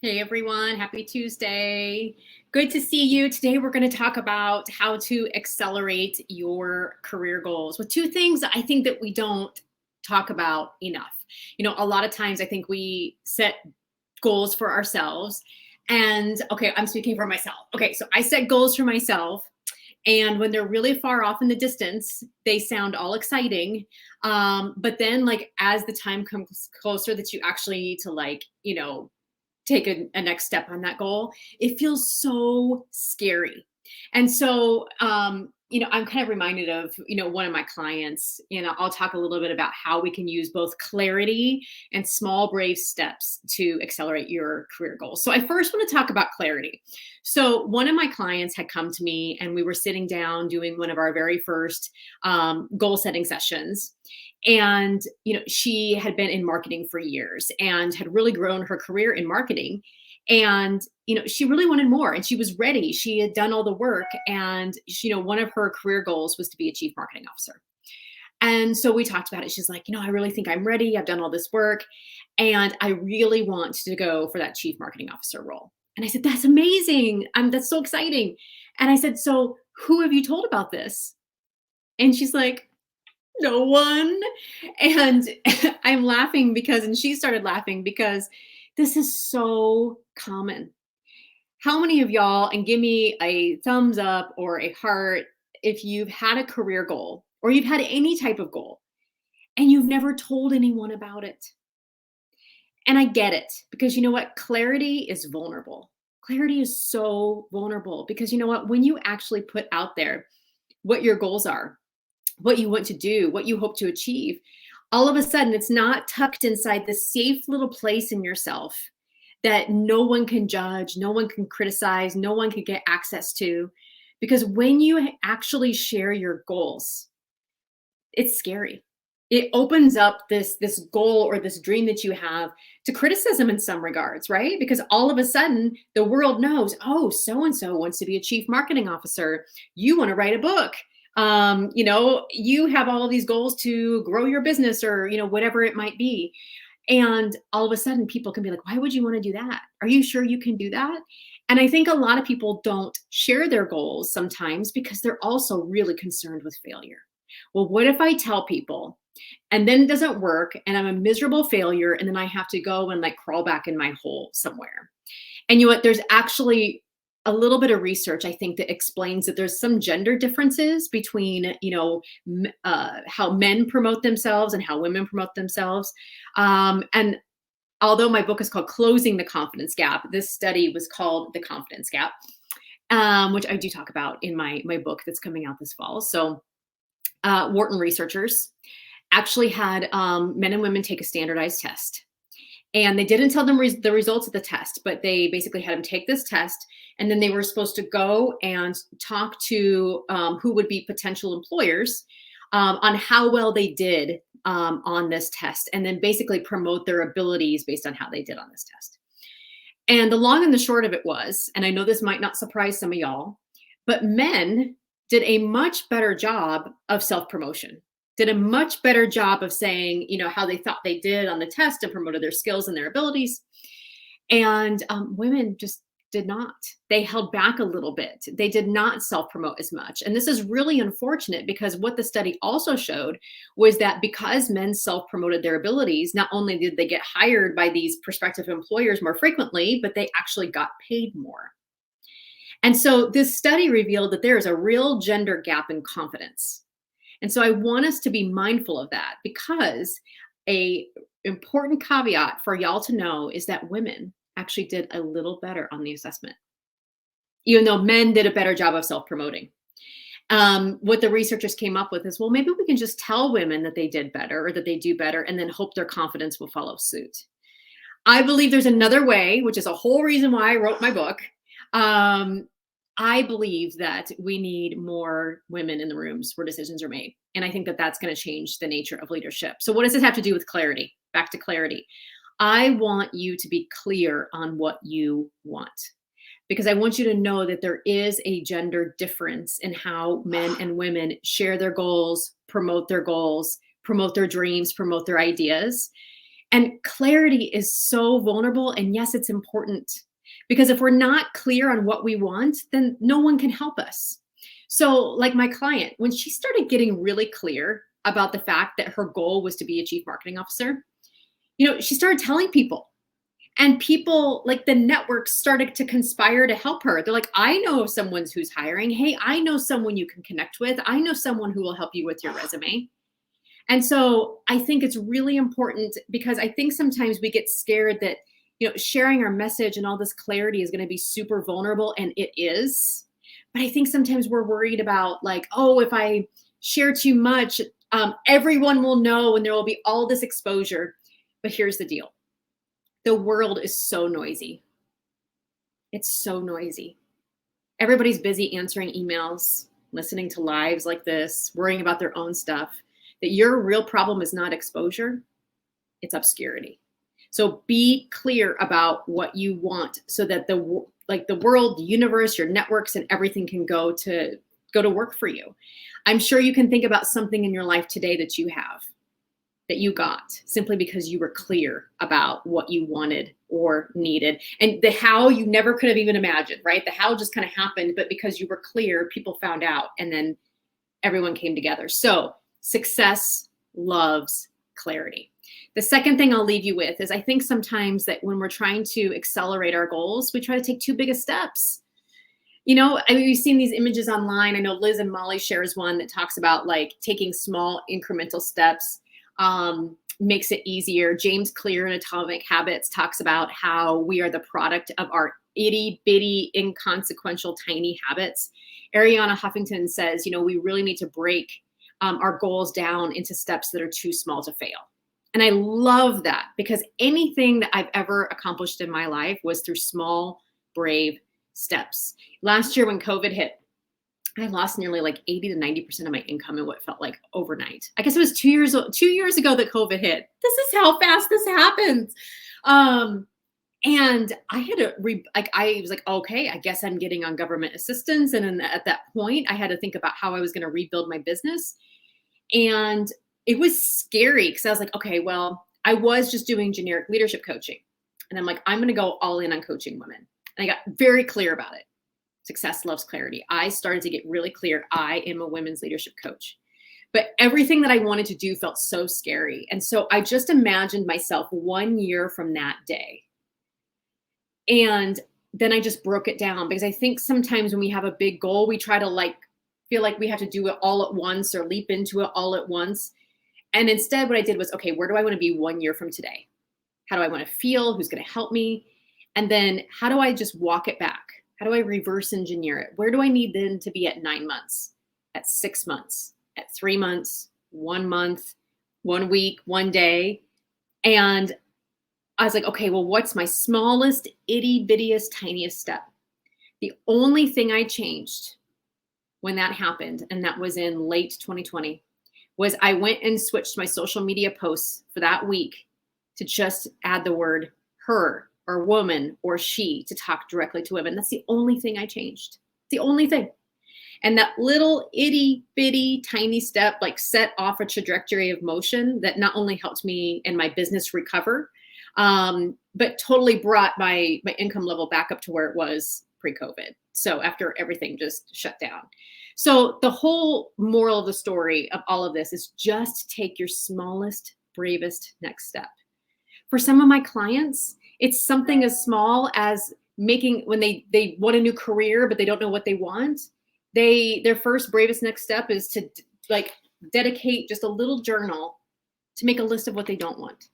Hey everyone, happy Tuesday. Good to see you. Today we're going to talk about how to accelerate your career goals with two things I think that we don't talk about enough. A lot of times I think we set goals for ourselves. And okay, I'm speaking for myself. Okay, so I set goals for myself. And when they're really far off in the distance, they sound all exciting. But then, like, as the time comes closer that you actually need to, take a next step on that goal, it feels so scary. And so, I'm kind of reminded of, one of my clients, I'll talk a little bit about how we can use both clarity and small, brave steps to accelerate your career goals. So I first want to talk about clarity. So one of my clients had come to me and we were sitting down doing one of our very first goal setting sessions. And she had been in marketing for years and had really grown her career in marketing. And she really wanted more, and she was ready. She had done all the work, and one of her career goals was to be a chief marketing officer. And so we talked about it. She's like, I really think I'm ready. I've done all this work, and I really want to go for that chief marketing officer role. And I said, that's amazing. That's so exciting. And I said, so who have you told about this? And she's like, no one. And I'm laughing and she started laughing because this is so common. How many of y'all, and give me a thumbs up or a heart if you've had a career goal or you've had any type of goal and you've never told anyone about it? And I get it, because you know what? Clarity is vulnerable. Clarity is so vulnerable because you know what? When you actually put out there what your goals are, what you want to do, what you hope to achieve, all of a sudden it's not tucked inside this safe little place in yourself that no one can judge, no one can criticize, no one can get access to. Because when you actually share your goals, it's scary. It opens up this goal or this dream that you have to criticism in some regards, right? Because all of a sudden the world knows, oh, so-and-so wants to be a chief marketing officer. You want to write a book. You have all of these goals to grow your business or, whatever it might be. And all of a sudden people can be like, why would you want to do that? Are you sure you can do that? And I think a lot of people don't share their goals sometimes because they're also really concerned with failure. Well, what if I tell people and then it doesn't work and I'm a miserable failure and then I have to go and like crawl back in my hole somewhere? And you know what? There's actually a little bit of research, I think, that explains that there's some gender differences between, how men promote themselves and how women promote themselves. And although my book is called Closing the Confidence Gap, this study was called The Confidence Gap, which I do talk about in my book that's coming out this fall. So Wharton researchers actually had men and women take a standardized test. And they didn't tell them the results of the test, but they basically had them take this test. And then they were supposed to go and talk to who would be potential employers on how well they did on this test. And then basically promote their abilities based on how they did on this test. And the long and the short of it was, and I know this might not surprise some of y'all, but men did a much better job of self-promotion. Did a much better job of saying, how they thought they did on the test and promoted their skills and their abilities. And women just did not. They held back a little bit. They did not self-promote as much. And this is really unfortunate because what the study also showed was that because men self-promoted their abilities, not only did they get hired by these prospective employers more frequently, but they actually got paid more. And so this study revealed that there is a real gender gap in confidence. And so I want us to be mindful of that because a important caveat for y'all to know is that women actually did a little better on the assessment, even though men did a better job of self-promoting. What the researchers came up with is, well, maybe we can just tell women that they did better or that they do better and then hope their confidence will follow suit. I believe there's another way, which is a whole reason why I wrote my book. I believe that we need more women in the rooms where decisions are made. And I think that that's going to change the nature of leadership. So what does this have to do with clarity? Back to clarity. I want you to be clear on what you want, because I want you to know that there is a gender difference in how men and women share their goals, promote their dreams, promote their ideas. And clarity is so vulnerable. And yes, it's important because if we're not clear on what we want, then no one can help us. So, like my client, when she started getting really clear about the fact that her goal was to be a chief marketing officer, she started telling people. And people like the networks started to conspire to help her. They're like, I know someone who's hiring. Hey, I know someone you can connect with. I know someone who will help you with your resume. And so I think it's really important because I think sometimes we get scared that, sharing our message and all this clarity is going to be super vulnerable. And it is. But I think sometimes we're worried about like, oh, if I share too much, everyone will know and there will be all this exposure. But here's the deal. The world is so noisy. It's so noisy. Everybody's busy answering emails, listening to lives like this, worrying about their own stuff. That your real problem is not exposure, it's obscurity. So be clear about what you want so that the world, the universe, your networks and everything can go to work for you. I'm sure you can think about something in your life today that you have, that you got simply because you were clear about what you wanted or needed. And the how you never could have even imagined, right? The how just kind of happened, but because you were clear, people found out and then everyone came together. So success loves clarity. The second thing I'll leave you with is I think sometimes that when we're trying to accelerate our goals, we try to take too big of steps. We've seen these images online. I know Liz and Molly shares one that talks about like taking small incremental steps makes it easier. James Clear in Atomic Habits talks about how we are the product of our itty bitty, inconsequential, tiny habits. Ariana Huffington says, we really need to break our goals down into steps that are too small to fail. And I love that because anything that I've ever accomplished in my life was through small, brave steps. Last year when COVID hit, I lost nearly like 80 to 90% of my income in what felt like overnight. I guess it was 2 years ago that COVID hit. This is how fast this happens. And I had to I was like, okay, I guess I'm getting on government assistance. And then at that point, I had to think about how I was going to rebuild my business. And it was scary because I was like, okay, well, I was just doing generic leadership coaching. And I'm like, I'm going to go all in on coaching women. And I got very clear about it. Success loves clarity. I started to get really clear. I am a women's leadership coach. But everything that I wanted to do felt so scary. And so I just imagined myself 1 year from that day. And then I just broke it down because I think sometimes when we have a big goal, we try to feel like we have to do it all at once or leap into it all at once. And instead what I did was, okay, where do I want to be 1 year from today? How do I want to feel? Who's going to help me? And then how do I just walk it back? How do I reverse engineer it? Where do I need then to be at 9 months, at 6 months, at 3 months, 1 month, 1 week, 1 day? And I was like, okay, well, what's my smallest, itty bittiest, tiniest step? The only thing I changed when that happened, and that was in late 2020, was I went and switched my social media posts for that week to just add the word her or woman or she to talk directly to women. That's the only thing I changed. The only thing. And that little itty bitty tiny step set off a trajectory of motion that not only helped me and my business recover, but totally brought my income level back up to where it was pre-COVID. So after everything just shut down. So the whole moral of the story of all of this is just take your smallest, bravest next step. For some of my clients, it's something as small as when they want a new career, but they don't know what they want. Their first bravest next step is to dedicate just a little journal to make a list of what they don't want.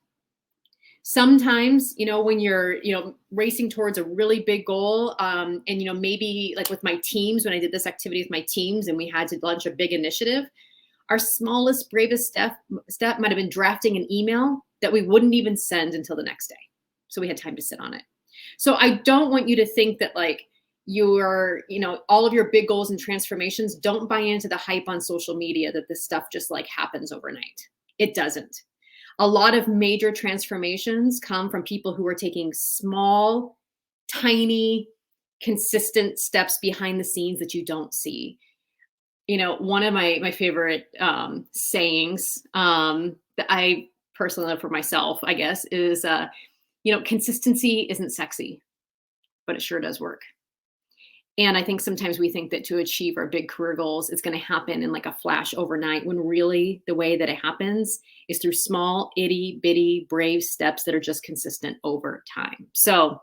Sometimes, when you're, racing towards a really big goal, and, maybe with my teams, when I did this activity with my teams and we had to launch a big initiative, our smallest, bravest step might have been drafting an email that we wouldn't even send until the next day. So we had time to sit on it. So I don't want you to think that all of your big goals and transformations, don't buy into the hype on social media that this stuff just happens overnight. It doesn't. A lot of major transformations come from people who are taking small, tiny, consistent steps behind the scenes that you don't see. One of my favorite sayings that I personally for myself, I guess, is, consistency isn't sexy, but it sure does work. And I think sometimes we think that to achieve our big career goals, it's going to happen in like a flash overnight, when really the way that it happens is through small, itty bitty, brave steps that are just consistent over time. So,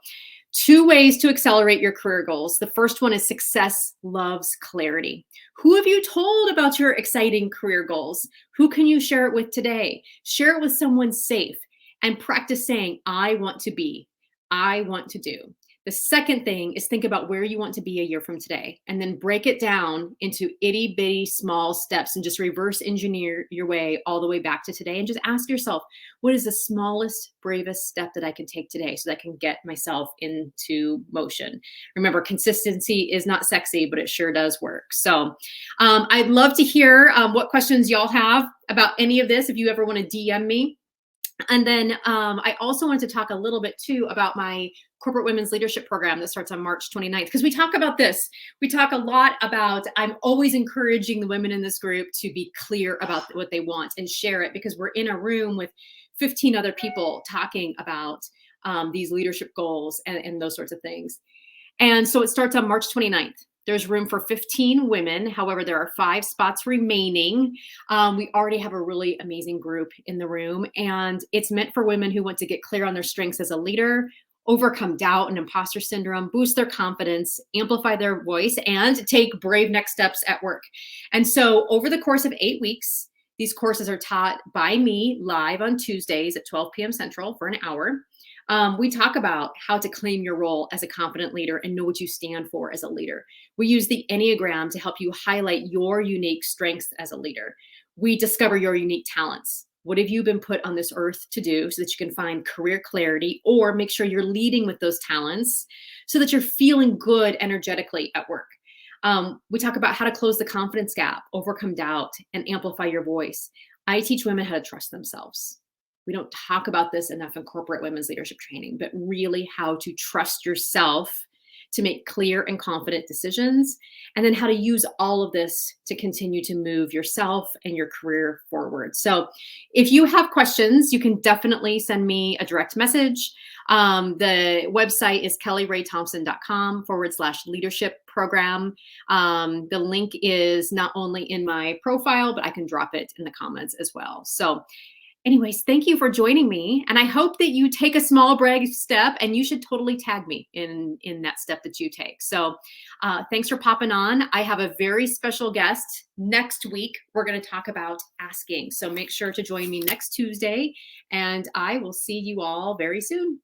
two ways to accelerate your career goals. The first one is success loves clarity. Who have you told about your exciting career goals? Who can you share it with today? Share it with someone safe and practice saying, I want to be, I want to do. The second thing is think about where you want to be a year from today, and then break it down into itty bitty small steps and just reverse engineer your way all the way back to today. And just ask yourself, what is the smallest, bravest step that I can take today so that I can get myself into motion? Remember, consistency is not sexy, but it sure does work. So I'd love to hear what questions y'all have about any of this if you ever want to DM me. And then I also wanted to talk a little bit too about my corporate women's leadership program that starts on March 29th, because we talk about this. We talk a lot about, I'm always encouraging the women in this group to be clear about what they want and share it, because we're in a room with 15 other people talking about these leadership goals and those sorts of things. And so it starts on March 29th. There's room for 15 women. However, there are 5 spots remaining. We already have a really amazing group in the room, and it's meant for women who want to get clear on their strengths as a leader, overcome doubt and imposter syndrome, boost their confidence, amplify their voice, and take brave next steps at work. And so over the course of 8 weeks, these courses are taught by me live on Tuesdays at 12 p.m. Central for an hour. We talk about how to claim your role as a confident leader and know what you stand for as a leader. We use the Enneagram to help you highlight your unique strengths as a leader. We discover your unique talents. What have you been put on this earth to do so that you can find career clarity, or make sure you're leading with those talents so that you're feeling good energetically at work? We talk about how to close the confidence gap, overcome doubt, and amplify your voice. I teach women how to trust themselves. We don't talk about this enough in corporate women's leadership training, but really how to trust yourself to make clear and confident decisions, and then how to use all of this to continue to move yourself and your career forward. So if you have questions, you can definitely send me a direct message. The website is kellyraythompson.com/leadership program. The link is not only in my profile, but I can drop it in the comments as well. So anyways, thank you for joining me. And I hope that you take a small brave step, and you should totally tag me in that step that you take. So thanks for popping on. I have a very special guest next week. We're going to talk about asking. So make sure to join me next Tuesday, and I will see you all very soon.